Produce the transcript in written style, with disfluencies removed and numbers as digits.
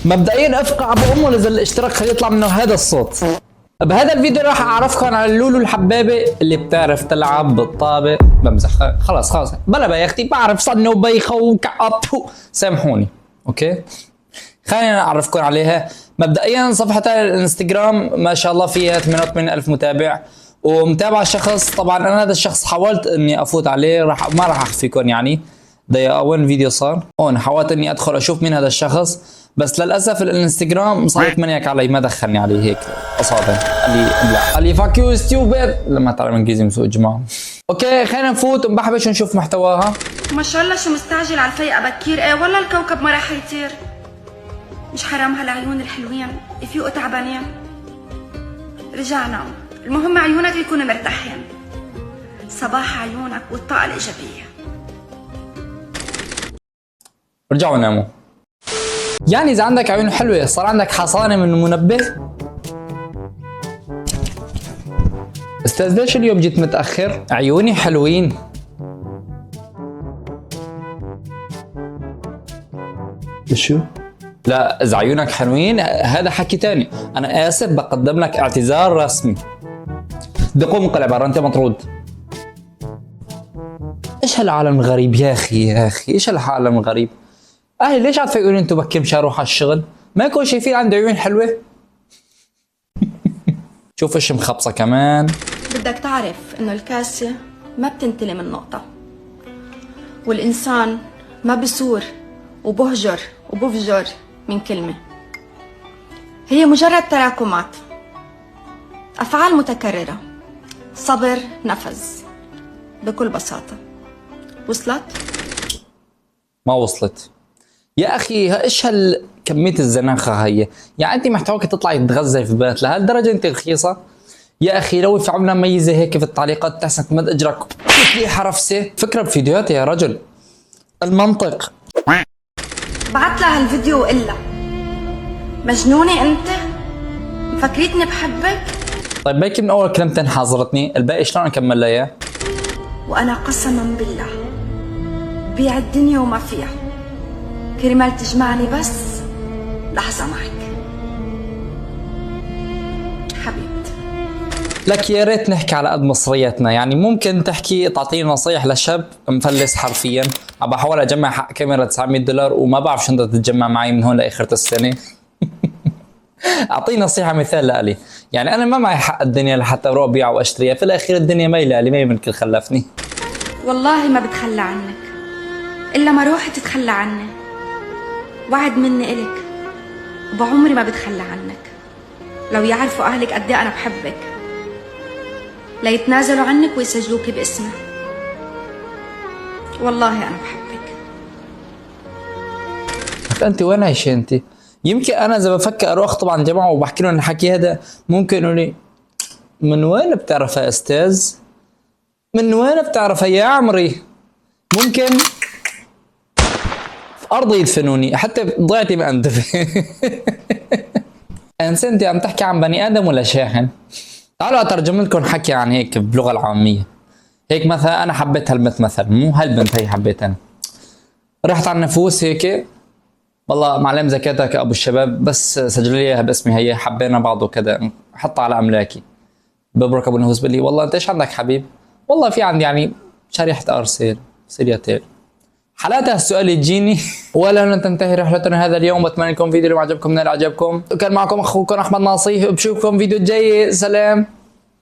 مبدئيا افقع ابو امه لازم الاشتراك خليه يطلع منه هذا الصوت. بهذا الفيديو راح اعرفكم على لولو الحبابه اللي بتعرف تلعب بالطابق. بمزح، خلاص بلا يا اختي، بعرف صنه وبيخه وكعب، سامحوني. اوكي، خلينا اعرفكم عليها. مبدئيا صفحتها الانستغرام ما شاء الله فيها 88,000 متابع، ومتابع شخص. طبعا انا هذا الشخص حاولت اني افوت عليه، ما راح اخفيكم يعني دقيقة وين فيديو صار هون. حاولت اني ادخل اشوف مين هذا الشخص، بس للاسف الانستغرام صارت منيك علي، ما دخلني عليه هيك قصادا. قال لي فاك يو ستيوبد لما تعلم انجليزي مسوق جماعه. اوكي خلينا نفوت ونبحبش ونشوف محتواها. ما شاء الله شو مستعجل على الفيقة بكير. ايه والله الكوكب ما راح يطير. مش حرام هالعيون الحلوين يفيقوا تعبانين. رجعنا، المهم عيونك يكونوا مرتاحين. صباح عيونك والطاقة الإيجابية. رجعوا ناموا. يعني اذا عندك عيون حلوه صار عندك حصانه من المنبه. استاذ ليش اليوم جيت متاخر؟ عيوني حلوين. شو؟ لا اذا عيونك حلوين هذا حكي تاني. انا اسف، بقدم لك اعتذار رسمي. بدي اقوم انقلع برا، انت مطرود. ايش هالعالم الغريب يا اخي ايش هالعالم الغريب؟ اهلي ليش عم تفكروا انتوا بكي مشان اروح على الشغل؟ ما يكون شايفين عندي عيون حلوه؟ شوف ايش مخبصه كمان. بدك تعرف انه الكاسة ما بتنتلي من نقطة، والإنسان ما بصور وبهجر وبفجر من كلمة. هي مجرد تراكمات، أفعال متكررة، صبر، نفس، بكل بساطة. وصلت؟ ما وصلت يا اخي. ايش كميه الزناخه هي؟ يعني انت محتواك تطلعي تتغزلي في البنات لهالدرجه؟ انت رخيصه يا اخي. لو في عملة ميزه هيك في التعليقات تحسن تمد اجرك لي حرفسه. فكره بفيديوهاتي يا رجل، المنطق. بعت لها الفيديو وقلها مجنونة انت؟ مفكريتني بحبك؟ طيب بيكي من اول كلمتين حاضرتني، الباقي شلون اكمل لها اياه؟ وانا قسما بالله بيع الدنيا وما فيها كرمال تجمعني بس لحظة معك حبيبتي. لك يا ريت نحكي على قد مصريتنا. يعني ممكن تحكي تعطيني نصيح لشاب مفلس حرفيا عم بحاول اجمع حق كاميرا $900 وما بعرف شو بدها تتجمع معي من هون لاخر السنه. اعطيني نصيحه مثال لإلي. يعني انا ما معي حق الدنيا لحتى اروح ابيع واشتريها، في الاخير الدنيا ميلة لي، ما يمكن خلفني. والله ما بتخلى عنك الا ما روحي تتخلى عني. وعد مني الك وبعمري ما بتخلى عنك. لو يعرفوا اهلك قد ايه انا بحبك ليتنازلوا عنك ويسجلوكي باسمي. والله انا بحبك. انت وين عايشه انت؟ يمكن انا اذا بفكر اروح اخطب عن جماعه وبحكي لهم الحكي هذا ممكن يقولوا لي من وين بتعرفها يا استاذ؟ من وين بتعرفها يا عمري؟ ممكن في ارضي يدفنوني حتى ضيعتي ما انتبه. انسى، انت عم تحكي عن بني ادم ولا شاحن؟ تعالوا اترجم لكم حكي عن هيك باللغه العاميه. هيك مثلا انا حبيت هالبنت، مثلا مو هالبنت هي حبيتها، رحت على النفوس هيك، والله معلم زكاتك ابو الشباب بس سجل لي اياها باسمي، هي حبينا بعض وكذا، حطها على املاكي. ببرك ابو النفوس بيقول لي والله انت ايش عندك حبيب؟ والله في عندي يعني شريحه ارسل سيرياتيل. حالات هالسؤال يجيني. ولا لن تنتهي رحلتنا هذا اليوم. بتمنى لكم فيديو عجبكم، نال عجبكم. وكان معكم اخوكم احمد ناصي، بشوفكم فيديو جاي. سلام.